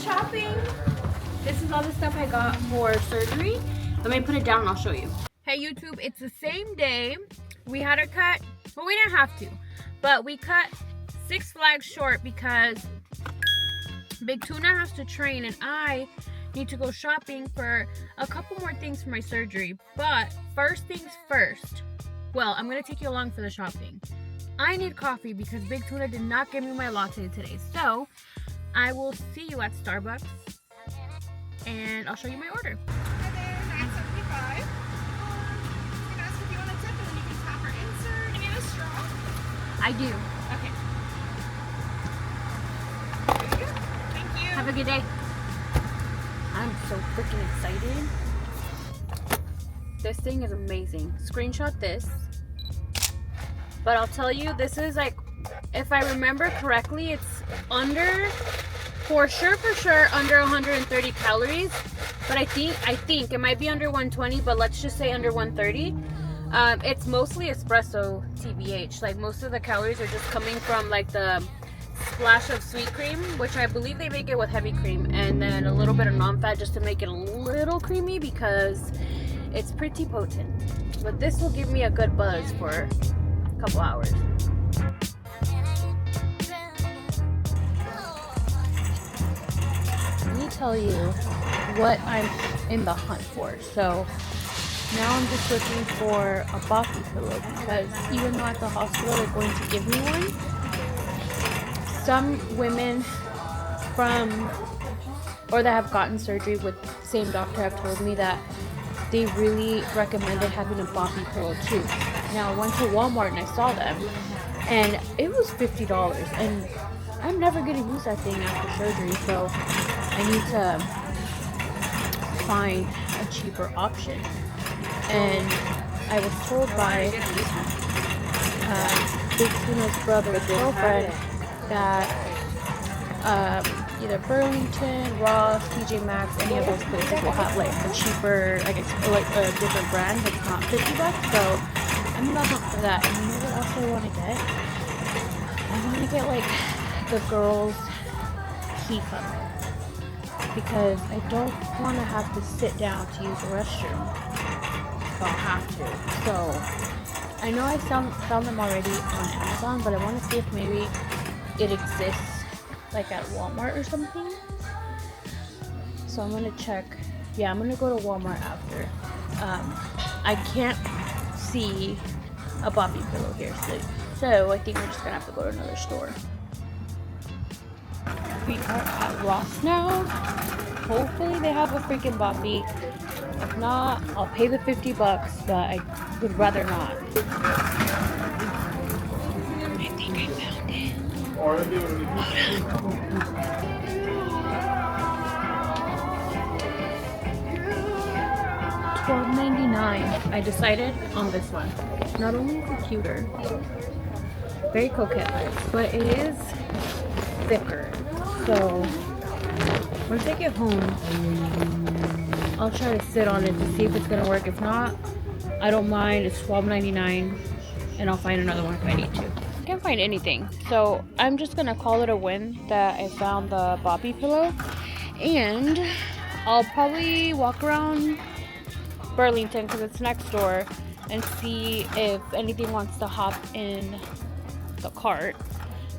shopping. This is all the stuff I got for surgery. Let me put it down and I'll show you. Hey YouTube, it's the same day. We had a cut, well we didn't have to, but we cut Six Flags short because Big Tuna has to train and I need to go shopping for a couple more things for my surgery. But first things first, well, I'm gonna take you along for the shopping. I need coffee because Big Tuna did not give me my latte today. So I will see you at Starbucks and I'll show you my order. Hi there, 975. You can ask if you want a tip and then you can tap or insert. You need a straw? I do. Okay. There you go. Thank you. Have a good day. I'm so freaking excited. This thing is amazing. Screenshot this. But I'll tell you, this is like, if I remember correctly, it's under, for sure, under 130 calories. But I think it might be under 120, but let's just say under 130. It's mostly espresso TBH. Like most of the calories are just coming from like the splash of sweet cream, which I believe they make it with heavy cream, and then a little bit of non-fat just to make it a little creamy because it's pretty potent. But this will give me a good buzz for a couple hours. Let me tell you what I'm in the hunt for. So now I'm just looking for a boppy pillow because even though at the hospital they're going to give me one, some women that have gotten surgery with the same doctor have told me that they really recommended having a boppy pillow too. Now I went to Walmart and I saw them and it was $50 and I'm never going to use that thing after surgery, so I need to find a cheaper option. And I was told by Big Tuna's brother's girlfriend that either Burlington, Ross, TJ Maxx, any of those places will have like a cheaper, like a different brand that's not $50. So I'm gonna look for that. And you know what else I want to get? I want to get like the girls' pee funnel because I don't want to have to sit down to use the restroom. So I'll have to. So I know I found them already on Amazon, but I want to see if maybe it exists like at Walmart or something. So I'm gonna check. Yeah, I'm gonna go to Walmart after. I can't see a boppy pillow here, so I think we're just gonna have to go to another store. We are at Ross now. Hopefully they have a freaking boppy. If not, I'll pay the $50, but I would rather not. I think I found it. Hold on. $12.99. I decided on this one. Not only is it cuter, very coquette lips, but it is thicker. So once I get home, I'll try to sit on it to see if it's gonna work. If not, I don't mind. It's $12.99, and I'll find another one if I need to. Can't find anything, so I'm just gonna call it a win that I found the boppy pillow, and I'll probably walk around Burlington because it's next door and see if anything wants to hop in the cart.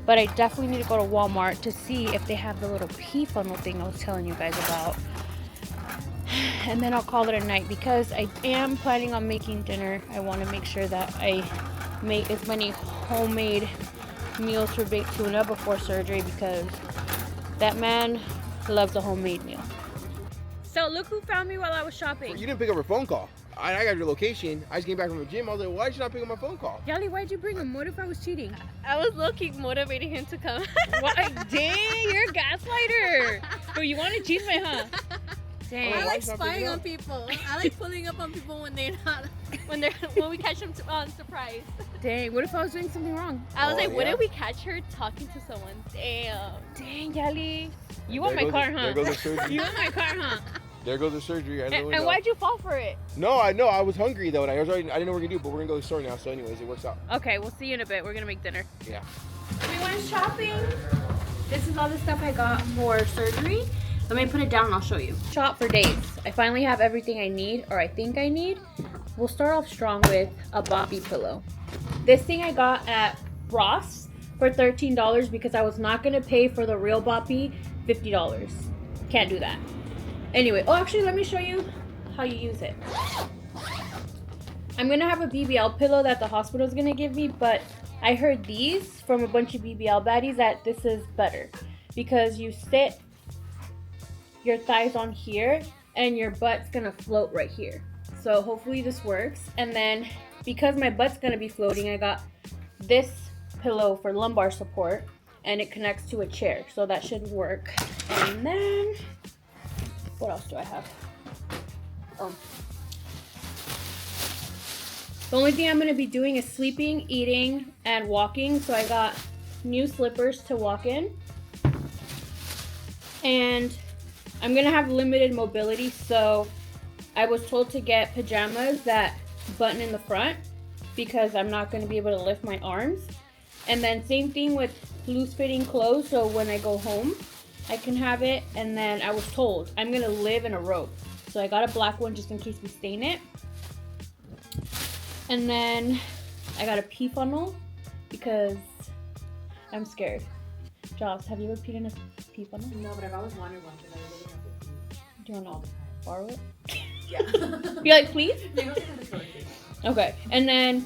But I definitely need to go to Walmart to see if they have the little pee funnel thing I was telling you guys about, and then I'll call it a night because I am planning on making dinner. I want to make sure that I make as many homemade meals for Big Tuna before surgery because that man loves a homemade meal. So look who found me while I was shopping. You didn't pick up her phone call. I got your location. I just came back from the gym. I was like, why did you not pick up my phone call? Yali, why'd you bring him? What if I was cheating? I was low-key motivating him to come. What? Dang, you're a gaslighter. But you want to cheat me, huh? Dang. I like spying on people. I like pulling up on people when we catch them on surprise. Dang, what if I was doing something wrong? I was like, what if we catch her talking to someone? Damn. Dang, Yali. You want my car, huh? There goes the surgery. You want my car, huh? There goes the surgery. And why'd you fall for it? No, I know. I was hungry though, and I didn't know what we're gonna do, but we're gonna go to the store now. So, anyways, it works out. Okay, we'll see you in a bit. We're gonna make dinner. Yeah. We went shopping. This is all the stuff I got for surgery. Let me put it down and I'll show you. Shop for days. I finally have everything I need, or I think I need. We'll start off strong with a boppy pillow. This thing I got at Ross for $13 because I was not gonna pay for the real boppy $50. Can't do that. Anyway, oh actually let me show you how you use it. I'm gonna have a BBL pillow that the hospital's gonna give me, but I heard these from a bunch of BBL baddies that this is better because you sit your thighs on here and your butt's gonna float right here. So hopefully this works. And then because my butt's gonna be floating, I got this pillow for lumbar support and it connects to a chair, so that should work. And then what else do I have? Oh, the only thing I'm gonna be doing is sleeping, eating, and walking. So I got new slippers to walk in. And I'm gonna have limited mobility, so I was told to get pajamas that button in the front because I'm not gonna be able to lift my arms. And then same thing with loose fitting clothes, so when I go home, I can have it. And then I was told I'm gonna live in a robe. So I got a black one just in case we stain it. And then I got a pee funnel because I'm scared. Joss, have you ever peed in a pee funnel? No, but I've always wanted one because I really have to pee. Do you want to borrow it? Yeah. You're like, please? They don't have the toilet paper. Okay. And then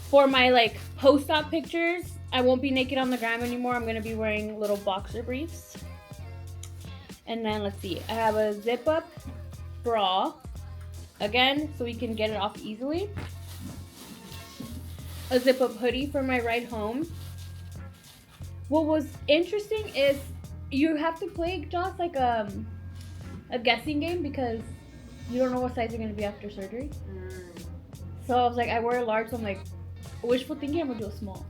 for my like post-op pictures, I won't be naked on the gram anymore. I'm going to be wearing little boxer briefs. And then let's see. I have a zip-up bra. Again, so we can get it off easily. A zip-up hoodie for my ride home. What was interesting is you have to play just like a guessing game because you don't know what size you're gonna be after surgery. So I was like, I wear a large, so I'm like, wishful thinking, I'm gonna do a small.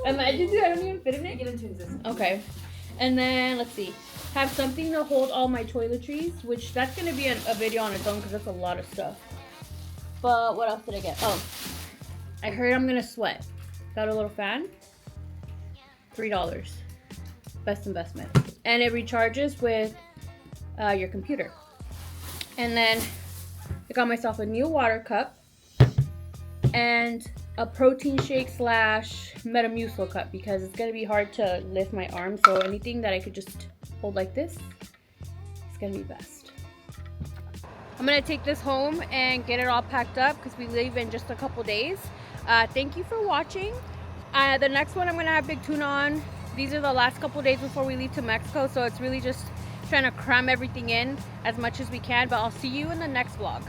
Imagine, dude, I don't even fit in it. Get into existence. Okay, and then let's see, have something to hold all my toiletries, which that's gonna be a video on its own because that's a lot of stuff. But what else did I get? Oh, I heard I'm gonna sweat. Got a little fan. $3. Best investment. And it recharges with your computer. And then I got myself a new water cup and a protein shake / Metamucil cup because it's gonna be hard to lift my arms. So anything that I could just hold like this is gonna be best. I'm gonna take this home and get it all packed up because we leave in just a couple days. Thank you for watching. The next one I'm gonna have Big Tuna on. These are the last couple days before we leave to Mexico, so it's really just trying to cram everything in as much as we can, but I'll see you in the next vlog.